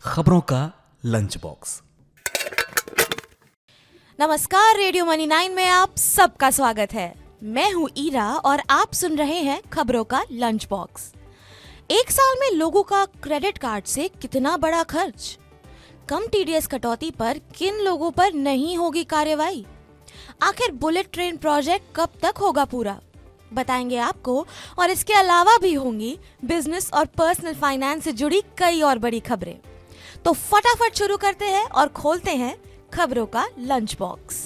खबरों का lunch box. नमस्कार, रेडियो मनी 9 में आप सबका स्वागत है। मैं हूँ ईरा और आप सुन रहे हैं खबरों का लंच बॉक्स। एक साल में लोगों का क्रेडिट कार्ड से कितना बड़ा खर्च, कम टीडीएस कटौती पर किन लोगों पर नहीं होगी कार्रवाई, आखिर बुलेट ट्रेन प्रोजेक्ट कब तक होगा पूरा, बताएंगे आपको। और इसके अलावा भी होंगी बिजनेस और पर्सनल फाइनेंस से जुड़ी कई और बड़ी खबरें। तो फटाफट शुरू करते हैं और खोलते हैं खबरों का लंच बॉक्स।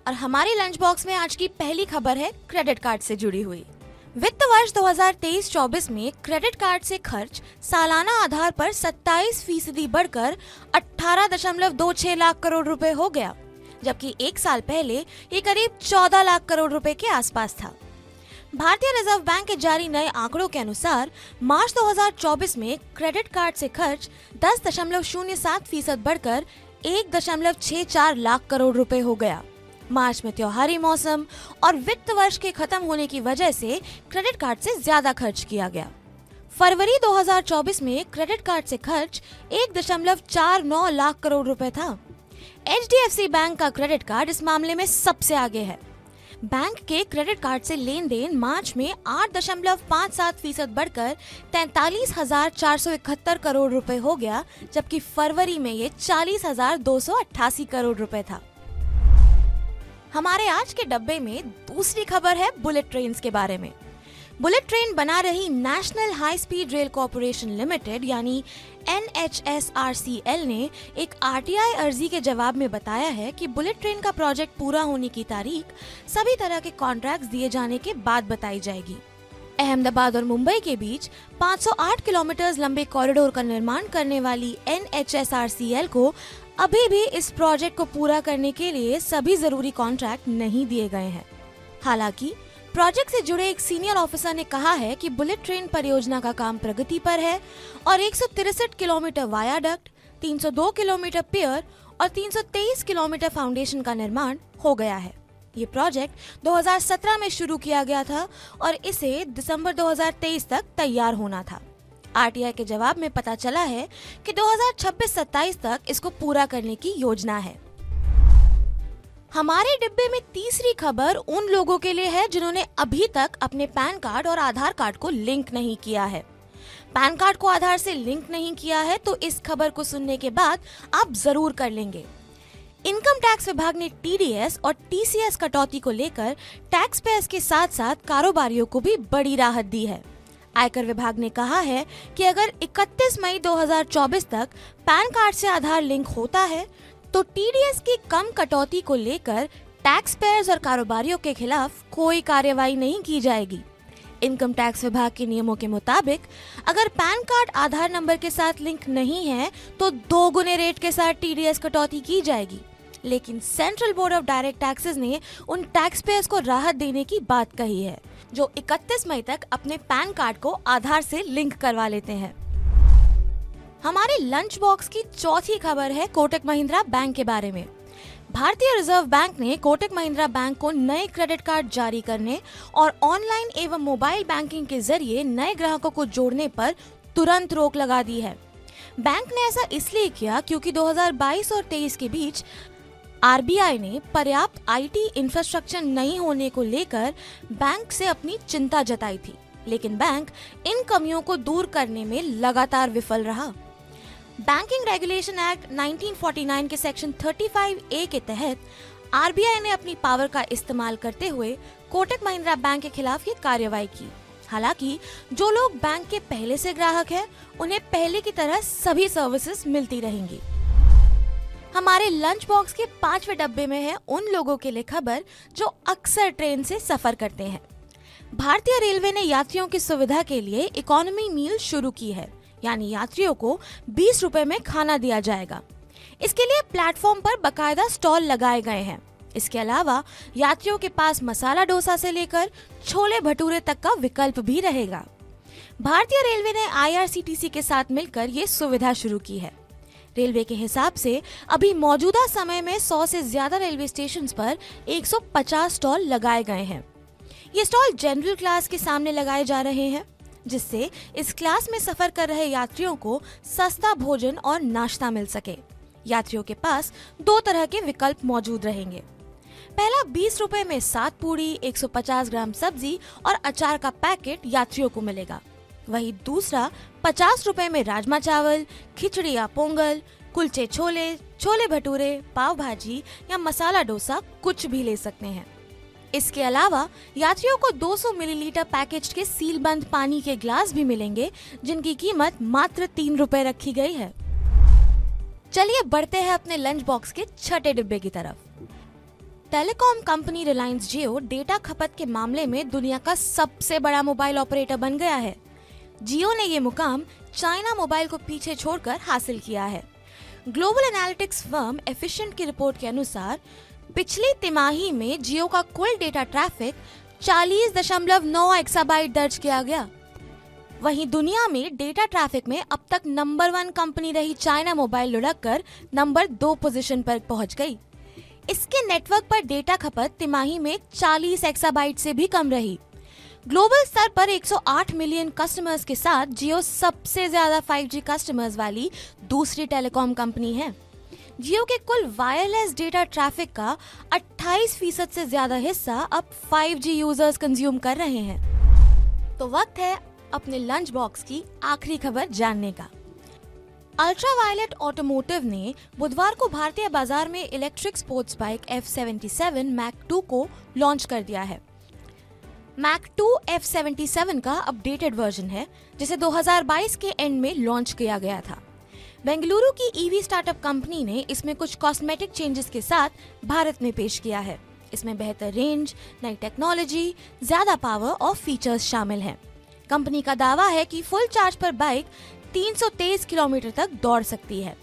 और हमारी लंच बॉक्स में आज की पहली खबर है क्रेडिट कार्ड से जुड़ी हुई। वित्त वर्ष 2023-24 में क्रेडिट कार्ड से खर्च सालाना आधार पर 27% बढ़कर 18.26 लाख करोड़ रुपए हो गया, जबकि एक साल पहले ये करीब 14 लाख करोड़ रुपए के आसपास था। भारतीय रिजर्व बैंक के जारी नए आंकड़ों के अनुसार मार्च 2024 में क्रेडिट कार्ड से खर्च 10.07% बढ़कर 1.64 लाख करोड़ रुपए हो गया। मार्च में त्योहारी मौसम और वित्त वर्ष के खत्म होने की वजह से क्रेडिट कार्ड से ज्यादा खर्च किया गया। फरवरी 2024 में क्रेडिट कार्ड से खर्च 1.49 लाख करोड़ रुपए था। HDFC बैंक का क्रेडिट कार्ड इस मामले में सबसे आगे है। बैंक के क्रेडिट कार्ड से लेन देन मार्च में 8.57% बढ़कर 43,471 करोड़ रुपए हो गया, जबकि फरवरी में ये 40,288 करोड़ रुपए था। हमारे आज के डब्बे में दूसरी खबर है बुलेट ट्रेन के बारे में। बुलेट ट्रेन बना रही national high speed rail corporation limited यानी NHSRCL ने एक RTI अर्जी के जवाब में बताया है कि बुलेट ट्रेन का प्रोजेक्ट पूरा होने की तारीख सभी तरह के कॉन्ट्रैक्ट्स दिए जाने के बाद बताई जाएगी। अहमदाबाद और मुंबई के बीच 508 किलोमीटर लंबे कॉरिडोर का निर्माण करने वाली NHSRCL को अभी भी इस प्रोजेक्ट को पूरा करने के लिए सभी जरूरी कॉन्ट्रैक्ट नहीं दिए गए हैं। हालांकि प्रोजेक्ट से जुड़े एक सीनियर ऑफिसर ने कहा है कि बुलेट ट्रेन परियोजना का काम प्रगति पर है और 163 किलोमीटर वायाडक्ट, 302 किलोमीटर पियर और 323 किलोमीटर फाउंडेशन का निर्माण हो गया है। ये प्रोजेक्ट 2017 में शुरू किया गया था और इसे दिसंबर 2023 तक तैयार होना था। RTI के जवाब में पता चला है कि 2026-27 तक इसको पूरा करने की योजना है। हमारे डिब्बे में तीसरी खबर उन लोगों के लिए है जिन्होंने अभी तक अपने पैन कार्ड और आधार कार्ड को लिंक नहीं किया है। पैन कार्ड को आधार से लिंक नहीं किया है तो इस खबर को सुनने के बाद आप जरूर कर लेंगे। इनकम टैक्स विभाग ने TDS और TCS कटौती को लेकर टैक्स पेयर्स के साथ साथ कारोबारियों को भी बड़ी राहत दी है। आयकर विभाग ने कहा है कि अगर 31 मई 2024 तक पैन कार्ड से आधार लिंक होता है तो TDS की कम कटौती को लेकर टैक्स पेयर्स और कारोबारियों के खिलाफ कोई कार्रवाई नहीं की जाएगी। इनकम टैक्स विभाग के नियमों के मुताबिक अगर पैन कार्ड आधार नंबर के साथ लिंक नहीं है तो 2 गुने रेट के साथ TDS कटौती की जाएगी। लेकिन central board of direct taxes ने उन टैक्स पेयर्स को राहत देने की बात कही है जो 31 मई तक अपने पैन कार्ड को आधार से लिंक करवा लेते हैं। हमारे लंच बॉक्स की चौथी खबर है कोटक महिंद्रा बैंक के बारे में। भारतीय रिजर्व बैंक ने कोटक महिंद्रा बैंक को नए क्रेडिट कार्ड जारी करने और ऑनलाइन एवं मोबाइल बैंकिंग के जरिए नए ग्राहकों को जोड़ने पर तुरंत रोक लगा दी है। बैंक ने ऐसा इसलिए किया क्योंकि 2022 और 23 के बीच RBI ने पर्याप्त IT इंफ्रास्ट्रक्चर नहीं होने को लेकर बैंक से अपनी चिंता जताई थी, लेकिन बैंक इन कमियों को दूर करने में लगातार विफल रहा। बैंकिंग रेगुलेशन एक्ट 1949 के सेक्शन 35A के तहत RBI ने अपनी पावर का इस्तेमाल करते हुए कोटक महिंद्रा बैंक के खिलाफ ये कार्रवाई की। हालांकि जो लोग बैंक के पहले से ग्राहक हैं, उन्हें पहले की तरह सभी सर्विसेज मिलती रहेंगी। हमारे लंच बॉक्स के 5वें डब्बे में है उन लोगों के लिए खबर जो अक्सर ट्रेन से सफर करते हैं। भारतीय रेलवे ने यात्रियों की सुविधा के लिए इकोनॉमी मील शुरू की है, यानी यात्रियों को 20 रुपए में खाना दिया जाएगा। इसके लिए प्लेटफॉर्म पर बकायदा स्टॉल लगाए गए हैं। इसके अलावा यात्रियों के पास मसाला डोसा से लेकर छोले भटूरे तक का विकल्प भी रहेगा। भारतीय रेलवे ने IRCTC के साथ मिलकर ये सुविधा शुरू की है। रेलवे के हिसाब से अभी मौजूदा समय में 100 से ज्यादा रेलवे स्टेशन पर 150 स्टॉल लगाए गए हैं। ये स्टॉल जनरल क्लास के सामने लगाए जा रहे हैं, जिससे इस क्लास में सफर कर रहे यात्रियों को सस्ता भोजन और नाश्ता मिल सके। यात्रियों के पास 2 तरह के विकल्प मौजूद रहेंगे। पहला 20 रुपए में 7 पूरी, 150 ग्राम सब्जी और अचार का पैकेट यात्रियों को मिलेगा। वहीं दूसरा 50 रुपए में राजमा चावल, खिचड़ी या पोंगल, कुलचे छोले, छोले भटूरे, पाव भाजी या मसाला डोसा कुछ भी ले सकते हैं। इसके अलावा यात्रियों को 200 मिलीलीटर पैकेज के सीलबंद पानी के ग्लास भी मिलेंगे, जिनकी कीमत मात्र 3 रुपए रखी गई है। चलिए बढ़ते हैं अपने लंच बॉक्स के छठे डिब्बे की तरफ। टेलीकॉम कंपनी रिलायंस जियो डेटा खपत के मामले में दुनिया का सबसे बड़ा मोबाइल ऑपरेटर बन गया है। जियो ने ये मुकाम चाइना मोबाइल को पीछे छोड़कर हासिल किया है। ग्लोबल एनालिटिक्स फर्म एफिशिएंट की रिपोर्ट के अनुसार पिछली तिमाही में जियो का कुल डेटा ट्रैफिक 40.9 एक्साबाइट दर्ज किया गया। वहीं दुनिया में डेटा ट्रैफिक में अब तक नंबर 1 कंपनी रही चाइना मोबाइल लुढ़ककर नंबर 2 पोजीशन पर पहुंच गई। इसके नेटवर्क पर डेटा खपत तिमाही में 40 एक्साबाइट से भी कम रही। ग्लोबल स्तर पर 108 मिलियन कस्टमर्स के साथ जियो सबसे ज्यादा 5G कस्टमर्स वाली दूसरी टेलीकॉम कंपनी है। जियो के कुल वायरलेस डेटा ट्रैफिक का 28% से ज्यादा हिस्सा अब 5G यूजर्स कंज्यूम कर रहे हैं। तो वक्त है अपने लंच बॉक्स की आखिरी खबर जानने का। अल्ट्रावायलेट ऑटोमोटिव ने बुधवार को भारतीय बाजार में electric sports bike F77 Mac 2 को लॉन्च कर दिया है। मैक 2 F77 का अपडेटेड वर्जन है, जिसे 2022 के एंड में लॉन्च किया गया था। बेंगलुरु की ईवी स्टार्टअप कंपनी ने इसमें कुछ कॉस्मेटिक चेंजेस के साथ भारत में पेश किया है। इसमें बेहतर रेंज, नई टेक्नोलॉजी, ज्यादा पावर और फीचर्स शामिल हैं। कंपनी का दावा है कि फुल चार्ज पर बाइक 323 किलोमीटर तक दौड़ सकती है।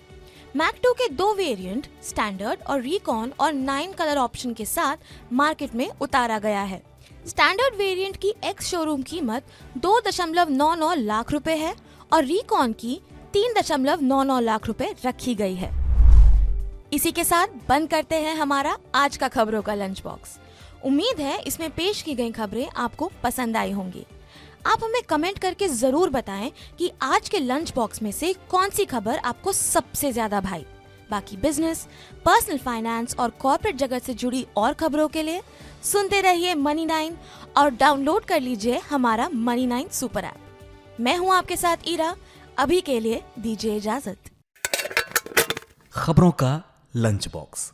मैक 2 के 2 वेरिएंट स्टैंडर्ड और रिकॉन और 9 कलर ऑप्शन के साथ मार्केट में उतारा गया है। स्टैंडर्ड वेरिएंट की एक्स शोरूम कीमत 2.99 लाख रुपए है और रिकॉन की 3.99 लाख रुपए रखी गई है। इसी के साथ बंद करते हैं हमारा आज का खबरों का लंच बॉक्स। उम्मीद है इसमें पेश की गई खबरें आपको पसंद आई होंगी। आप हमें कमेंट करके जरूर बताएं कि आज के लंच बॉक्स में से कौन सी खबर आपको सबसे ज्यादा भाई। बाकी बिजनेस, पर्सनल फाइनेंस और कॉर्पोरेट जगत से जुड़ी और खबरों के लिए सुनते रहिए मनी 9 और डाउनलोड कर लीजिए हमारा मनी 9 सुपर ऐप। मैं हूं आपके साथ ईरा। अभी के लिए दीजिए इजाजत। खबरों का लंच बॉक्स।